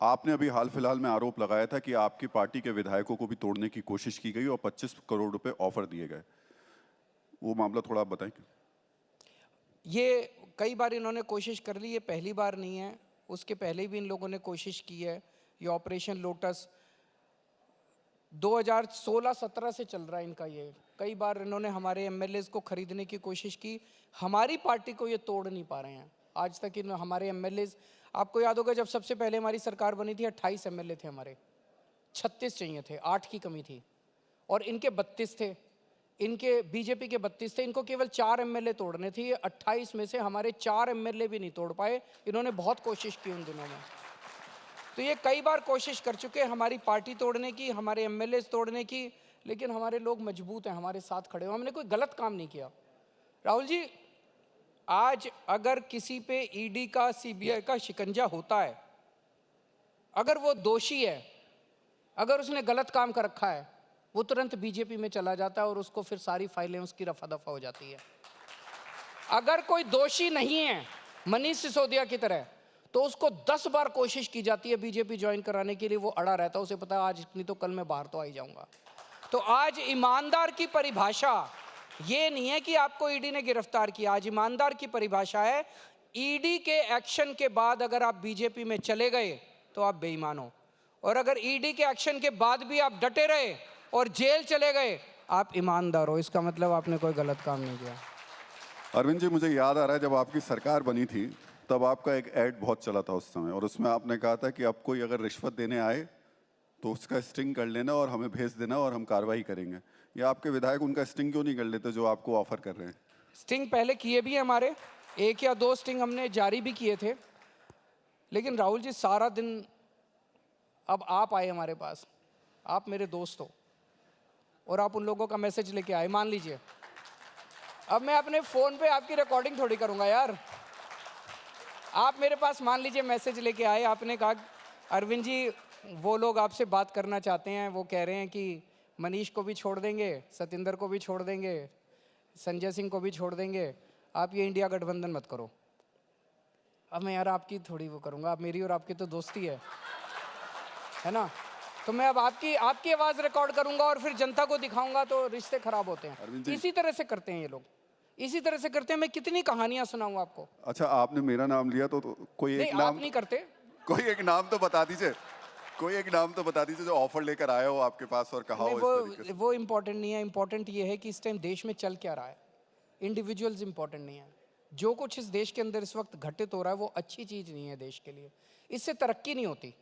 आपने अभी हाल फिलहाल में आरोप लगाया था कि आपकी पार्टी के विधायकों को भी तोड़ने की कोशिश की गई और 25 करोड़ रुपए ऑफर दिए गए। वो मामला थोड़ा आप बताएंगे? ये कई बार इन्होंने कोशिश कर ली, ये पहली बार नहीं है। उसके पहले भी इन लोगों ने कोशिश की है। ये ऑपरेशन लोटस 2016-17 से चल रहा है इनका। ये कई बार इन्होंने हमारे एमएलएज को खरीदने की कोशिश की। हमारी पार्टी को ये तोड़ नहीं पा रहे हैं आज तक। इन हमारे एमएलएज, आपको याद होगा जब सबसे पहले हमारी सरकार बनी थी 28 एमएलए थे हमारे, 36 चाहिए थे, 8 की कमी थी। और इनके 32 थे, इनके बीजेपी के 32 थे। इनको केवल 4 एमएलए तोड़ने थे। ये 28 में से हमारे 4 एमएलए भी नहीं तोड़ पाए। इन्होंने बहुत कोशिश की उन दिनों में। तो ये कई बार कोशिश कर चुके हैं हमारी पार्टी तोड़ने की, हमारे एमएलए तोड़ने की, लेकिन हमारे लोग मजबूत हैं, हमारे साथ खड़े हो। हमने कोई गलत काम नहीं किया। राहुल जी, आज अगर किसी पे ईडी का, सीबीआई का शिकंजा होता है, अगर वो दोषी है, अगर उसने गलत काम कर रखा है, वो तुरंत बीजेपी में चला जाता है और उसको फिर सारी फाइलें उसकी रफा दफा हो जाती है। अगर कोई दोषी नहीं है मनीष सिसोदिया की तरह, तो उसको 10 बार कोशिश की जाती है बीजेपी ज्वाइन कराने के लिए। वो अड़ा रहता है, उसे पता है आज नहीं तो कल मैं बाहर तो आ ही जाऊंगा। तो आज ईमानदार की परिभाषा ये नहीं है कि आपको ईडी ने गिरफ्तार किया। आज ईमानदार की परिभाषा है, ईडी के एक्शन के बाद अगर आप बीजेपी में चले गए तो आप बेईमान हो, और अगर ईडी के एक्शन के बाद भी आप डटे रहे और जेल चले गए, आप ईमानदार हो। इसका मतलब आपने कोई गलत काम नहीं किया। अरविंद जी, मुझे याद आ रहा है जब आपकी सरकार बनी थी तब आपका एक ऐड बहुत चला था उस समय, और उसमें आपने कहा था कि अब कोई अगर रिश्वत देने आए तो उसका स्टिंग कर लेना और हमें भेज देना और हम कार्रवाई करेंगे। या आपके विधायक उनका स्टिंग क्यों नहीं कर लेते जो आपको ऑफर कर रहे हैं? स्टिंग पहले किए भी हैं हमारे, 1 या 2 स्टिंग हमने जारी भी किए थे। लेकिन राहुल जी, सारा दिन अब आप आए हमारे पास, आप मेरे दोस्त हो, और आप उन लोगों का मैसेज लेके आए। मान लीजिए अब मैं अपने फ़ोन पे आपकी रिकॉर्डिंग थोड़ी करूंगा यार। आप मेरे पास मान लीजिए मैसेज लेके आए, आपने कहा अरविंद जी वो लोग आपसे बात करना चाहते हैं, वो कह रहे हैं कि मनीष को भी छोड़ देंगे, सतिंदर को भी छोड़ देंगे, संजय सिंह को भी छोड़ देंगे, आप ये इंडिया गठबंधन मत करो। अब मैं यार आपकी थोड़ी वो करूँगा, आप मेरी और आपकी तो दोस्ती है ना। तो मैं अब आपकी आवाज़ रिकॉर्ड करूँगा और फिर जनता को दिखाऊंगा, तो रिश्ते खराब होते हैं। इसी तरह से करते हैं ये लोग, इसी तरह से करते हैं। मैं कितनी कहानियां सुनाऊंगा आपको। अच्छा, आपने मेरा नाम लिया तो कोई एक नाम आप नहीं करते। कोई एक नाम तो बता दीजिए, कोई एक नाम तो बता दीजिए जो ऑफर लेकर आया हो आपके पास और कहा हो इस तरीके से। वो इम्पोर्टेंट नहीं है। इम्पोर्टेंट ये है कि इस टाइम देश में चल क्या रहा है। इंडिविजुअल्स इम्पोर्टेंट नहीं है। जो कुछ इस देश के अंदर इस वक्त घटित हो रहा है वो अच्छी चीज़ नहीं है देश के लिए। इससे तरक्की नहीं होती।